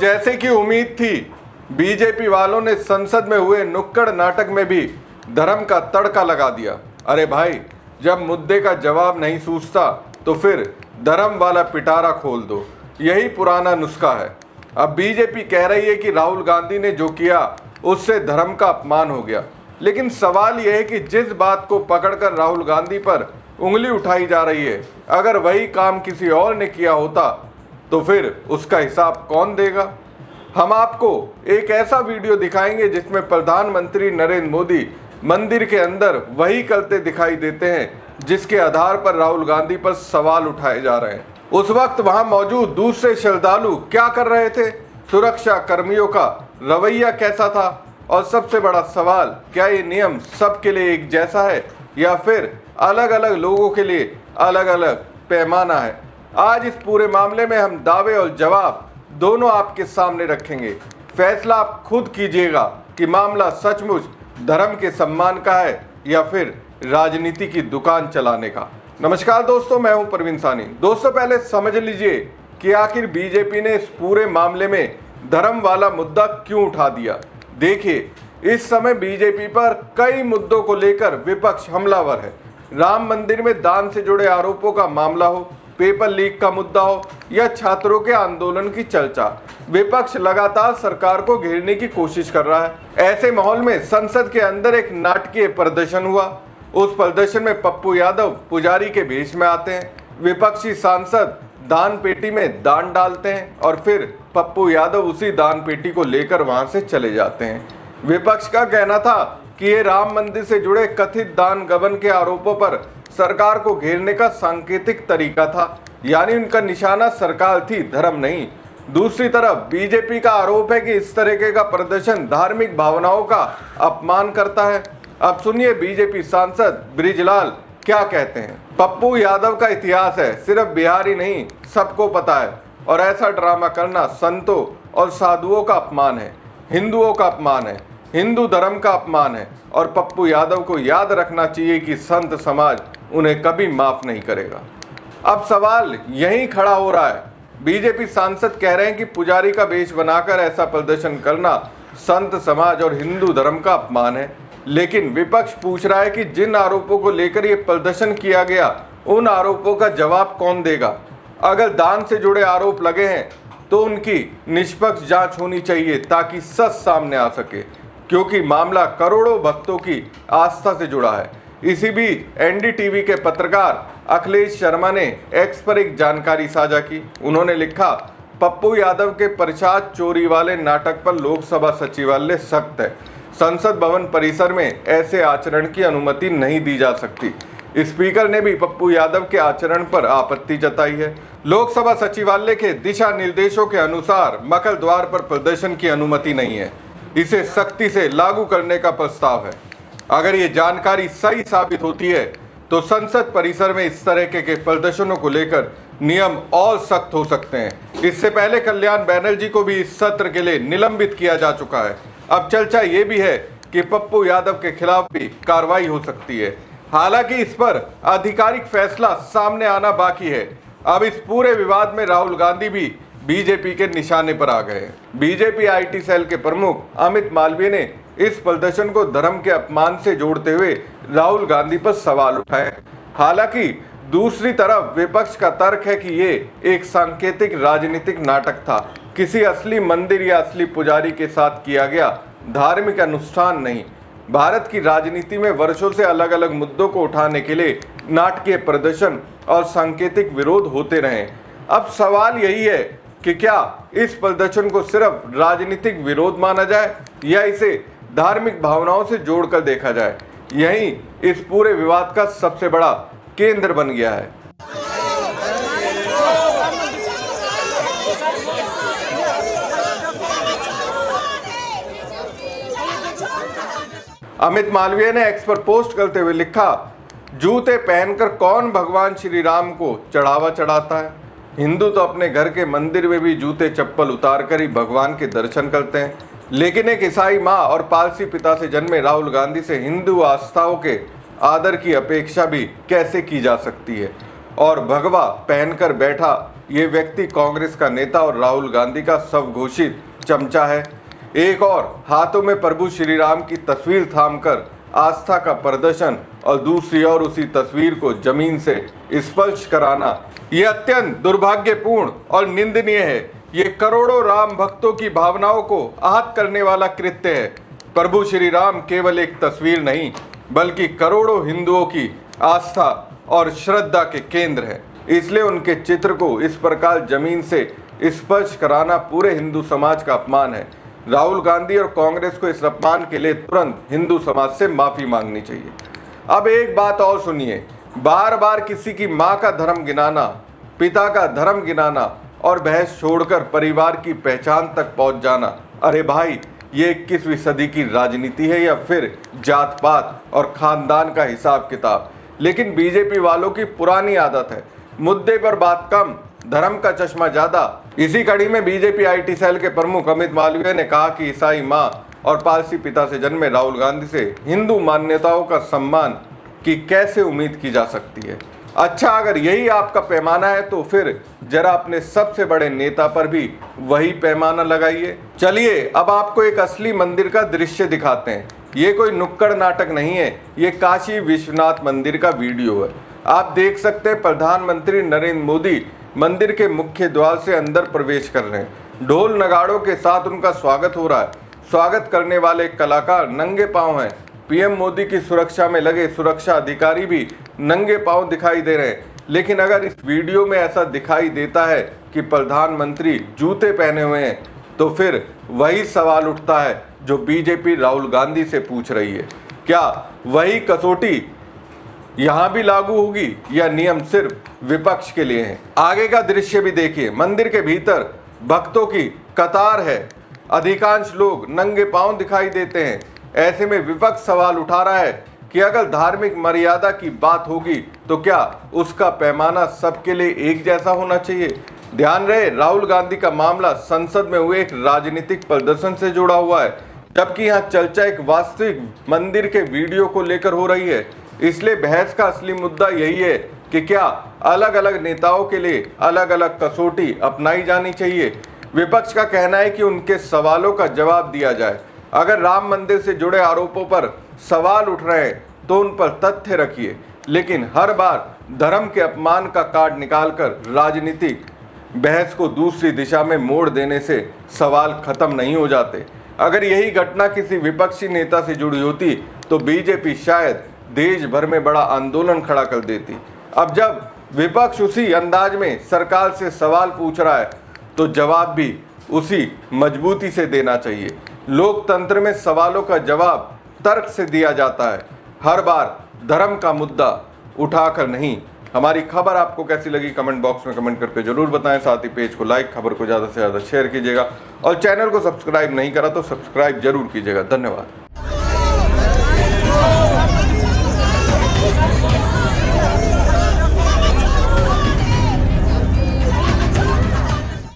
जैसे कि उम्मीद थी, बीजेपी वालों ने संसद में हुए नुक्कड़ नाटक में भी धर्म का तड़का लगा दिया। अरे भाई, जब मुद्दे का जवाब नहीं सूझता तो फिर धर्म वाला पिटारा खोल दो, यही पुराना नुस्खा है। अब बीजेपी कह रही है कि राहुल गांधी ने जो किया उससे धर्म का अपमान हो गया, लेकिन सवाल यह है कि जिस बात को पकड़कर राहुल गांधी पर उंगली उठाई जा रही है, अगर वही काम किसी और ने किया होता तो फिर उसका हिसाब कौन देगा। हम आपको एक ऐसा वीडियो दिखाएंगे जिसमें प्रधानमंत्री नरेंद्र मोदी मंदिर के अंदर वही करते दिखाई देते हैं जिसके आधार पर राहुल गांधी पर सवाल उठाए जा रहे हैं। उस वक्त वहां मौजूद दूसरे श्रद्धालु क्या कर रहे थे, सुरक्षा कर्मियों का रवैया कैसा था, और सबसे बड़ा सवाल, क्या ये नियम सबके लिए एक जैसा है या फिर अलग अलग लोगों के लिए अलग अलग पैमाना है। आज इस पूरे मामले में हम दावे और जवाब दोनों आपके सामने रखेंगे। फैसला आप खुद कीजिएगा कि मामला सचमुच धर्म के सम्मान का है या फिर राजनीति की दुकान चलाने का। नमस्कार दोस्तों, मैं हूं प्रवीण सानी। दोस्तों, पहले समझ लीजिए कि आखिर बीजेपी ने इस पूरे मामले में धर्म वाला मुद्दा क्यों उठा दिया। देखिए, इस समय बीजेपी पर कई मुद्दों को लेकर विपक्ष हमलावर है। राम मंदिर में दान से जुड़े आरोपों का मामला हो, पेपर लीक का मुद्दा हो या छात्रों के आंदोलन की चर्चा, विपक्ष लगातार सरकार को घेरने की कोशिश कर रहा है। ऐसे माहौल में संसद के अंदर एक नाटकीय प्रदर्शन हुआ। उस प्रदर्शन में पप्पू यादव पुजारी के भेष में आते हैं, विपक्षी सांसद दान पेटी में दान डालते हैं और फिर पप्पू यादव उसी दान पेटी को लेकर वहां से चले जाते हैं। विपक्ष का कहना था कि ये राम मंदिर से जुड़े कथित दान गबन के आरोपों पर सरकार को घेरने का सांकेतिक तरीका था, यानी उनका निशाना सरकार थी, धर्म नहीं। दूसरी तरफ बीजेपी का आरोप है कि इस तरीके का प्रदर्शन धार्मिक भावनाओं का अपमान करता है। अब सुनिए बीजेपी सांसद बृजलाल क्या कहते हैं। पप्पू यादव का इतिहास है, सिर्फ बिहार ही नहीं सबको पता है, और ऐसा ड्रामा करना संतों और साधुओं का अपमान है, हिंदुओं का अपमान है, हिंदू धर्म का अपमान है, और पप्पू यादव को याद रखना चाहिए कि संत समाज उन्हें कभी माफ नहीं करेगा। अब सवाल यहीं खड़ा हो रहा है। बीजेपी सांसद कह रहे हैं कि पुजारी का वेश बनाकर ऐसा प्रदर्शन करना संत समाज और हिंदू धर्म का अपमान है, लेकिन विपक्ष पूछ रहा है कि जिन आरोपों को लेकर ये प्रदर्शन किया गया उन आरोपों का जवाब कौन देगा। अगर दान से जुड़े आरोप लगे हैं तो उनकी निष्पक्ष जांच होनी चाहिए ताकि सच सामने आ सके, क्योंकि मामला करोड़ों भक्तों की आस्था से जुड़ा है। इसी बीच एनडीटीवी के पत्रकार अखिलेश शर्मा ने एक्स पर एक जानकारी साझा की। उन्होंने लिखा, पप्पू यादव के प्रसाद चोरी वाले नाटक पर लोकसभा सचिवालय सख्त है। संसद भवन परिसर में ऐसे आचरण की अनुमति नहीं दी जा सकती। स्पीकर ने भी पप्पू यादव के आचरण पर आपत्ति जताई है। लोकसभा सचिवालय के दिशा निर्देशों के अनुसार मकल द्वार पर प्रदर्शन की अनुमति नहीं है, इसे सख्ती से लागू करने का प्रस्ताव है। अगर ये जानकारी सही साबित होती है तो संसद परिसर में इस तरह के प्रदर्शनों को लेकर नियम और सख्त हो सकते हैं। इससे पहले कल्याण बैनर्जी को भी इस सत्र के लिए निलंबित किया जा चुका है। अब चर्चा ये भी है कि पप्पू यादव के खिलाफ भी कार्रवाई हो सकती है। हालांकि इस पर आधिकारिक फैसला सामने आना बाकी है। अब इस पूरे विवाद में राहुल गांधी भी बीजेपी के निशाने पर आ गए हैं। बीजेपी आईटी सेल के प्रमुख अमित मालवीय ने इस प्रदर्शन को धर्म के अपमान से जोड़ते हुए राहुल गांधी पर सवाल उठाए। हालांकि दूसरी तरफ विपक्ष का तर्क है कि ये एक सांकेतिक राजनीतिक नाटक था, किसी असली मंदिर या असली पुजारी के साथ किया गया धार्मिक अनुष्ठान नहीं। भारत की राजनीति में वर्षों से अलग अलग मुद्दों को उठाने के लिए नाटकीय प्रदर्शन और सांकेतिक विरोध होते रहे। अब सवाल यही है कि क्या इस प्रदर्शन को सिर्फ राजनीतिक विरोध माना जाए या इसे धार्मिक भावनाओं से जोड़कर देखा जाए। यही इस पूरे विवाद का सबसे बड़ा केंद्र बन गया है। अमित मालवीय ने एक्स पर पोस्ट करते हुए लिखा, जूते पहनकर कौन भगवान श्री राम को चढ़ावा चढ़ाता है। हिंदू तो अपने घर के मंदिर में भी जूते चप्पल उतार कर ही भगवान के दर्शन करते हैं, लेकिन एक ईसाई माँ और पारसी पिता से जन्मे राहुल गांधी से हिंदू आस्थाओं के आदर की अपेक्षा भी कैसे की जा सकती है। और भगवा पहनकर बैठा ये व्यक्ति कांग्रेस का नेता और राहुल गांधी का स्वघोषित चमचा है। एक और हाथों में प्रभु श्री राम की तस्वीर थामकर आस्था का प्रदर्शन और दूसरी ओर उसी तस्वीर को जमीन से स्पर्श कराना, ये अत्यंत दुर्भाग्यपूर्ण और निंदनीय है। ये करोड़ों राम भक्तों की भावनाओं को आहत करने वाला कृत्य है। प्रभु श्री राम केवल एक तस्वीर नहीं बल्कि करोड़ों हिंदुओं की आस्था और श्रद्धा के केंद्र है। इसलिए उनके चित्र को इस प्रकार जमीन से स्पर्श कराना पूरे हिंदू समाज का अपमान है। राहुल गांधी और कांग्रेस को इस अपमान के लिए तुरंत हिंदू समाज से माफी मांगनी चाहिए। अब एक बात और सुनिए, बार बार किसी की माँ का धर्म गिनाना, पिता का धर्म गिनाना और बहस छोड़कर परिवार की पहचान तक पहुंच जाना, अरे भाई ये 21वीं सदी की राजनीति है या फिर जात पात और खानदान का हिसाब किताब। लेकिन बीजेपी वालों की पुरानी आदत है, मुद्दे पर बात कम, धर्म का चश्मा ज्यादा। इसी कड़ी में बीजेपी आईटी सेल के प्रमुख अमित मालवीय ने कहा कि ईसाई मां और पारसी पिता से जन्मे राहुल गांधी से हिंदू मान्यताओं का सम्मान की कैसे उम्मीद की जा सकती है। अच्छा, अगर यही आपका पैमाना है तो फिर जरा अपने सबसे बड़े नेता पर भी वही पैमाना लगाइए। चलिए अब आपको एक असली मंदिर का दृश्य दिखाते हैं। ये कोई नुक्कड़ नाटक नहीं है, ये काशी विश्वनाथ मंदिर का वीडियो है। आप देख सकते हैं प्रधानमंत्री नरेंद्र मोदी मंदिर के मुख्य द्वार से अंदर प्रवेश कर रहे हैं। ढोल नगाड़ों के साथ उनका स्वागत हो रहा है। स्वागत करने वाले कलाकार नंगे पांव हैं। पीएम मोदी की सुरक्षा में लगे सुरक्षा अधिकारी भी नंगे पांव दिखाई दे रहे हैं। लेकिन अगर इस वीडियो में ऐसा दिखाई देता है कि प्रधानमंत्री जूते पहने हुए हैं तो फिर वही सवाल उठता है जो बीजेपी राहुल गांधी से पूछ रही है, क्या वही कसौटी यहां भी लागू होगी या नियम सिर्फ विपक्ष के लिए है। आगे का दृश्य भी देखिए, मंदिर के भीतर भक्तों की कतार है, अधिकांश लोग नंगे पांव दिखाई देते हैं। ऐसे में विपक्ष सवाल उठा रहा है कि अगर धार्मिक मर्यादा की बात होगी तो क्या उसका पैमाना सबके लिए एक जैसा होना चाहिए। ध्यान रहे, राहुल गांधी का मामला संसद में हुए एक राजनीतिक प्रदर्शन से जुड़ा हुआ है, जबकि यहाँ चर्चा एक वास्तविक मंदिर के वीडियो को लेकर हो रही है। इसलिए बहस का असली मुद्दा यही है कि क्या अलग अलग नेताओं के लिए अलग अलग कसौटी अपनाई जानी चाहिए। विपक्ष का कहना है कि उनके सवालों का जवाब दिया जाए। अगर राम मंदिर से जुड़े आरोपों पर सवाल उठ रहे हैं तो उन पर तथ्य रखिए, लेकिन हर बार धर्म के अपमान का कार्ड निकालकर राजनीतिक बहस को दूसरी दिशा में मोड़ देने से सवाल खत्म नहीं हो जाते। अगर यही घटना किसी विपक्षी नेता से जुड़ी होती तो बीजेपी शायद देश भर में बड़ा आंदोलन खड़ा कर देती। अब जब विपक्ष उसी अंदाज में सरकार से सवाल पूछ रहा है तो जवाब भी उसी मजबूती से देना चाहिए। लोकतंत्र में सवालों का जवाब तर्क से दिया जाता है, हर बार धर्म का मुद्दा उठाकर नहीं। हमारी खबर आपको कैसी लगी कमेंट बॉक्स में कमेंट करके जरूर बताएं। साथ ही पेज को लाइक, खबर को ज़्यादा से ज़्यादा शेयर कीजिएगा और चैनल को सब्सक्राइब नहीं करा तो सब्सक्राइब जरूर कीजिएगा। धन्यवाद।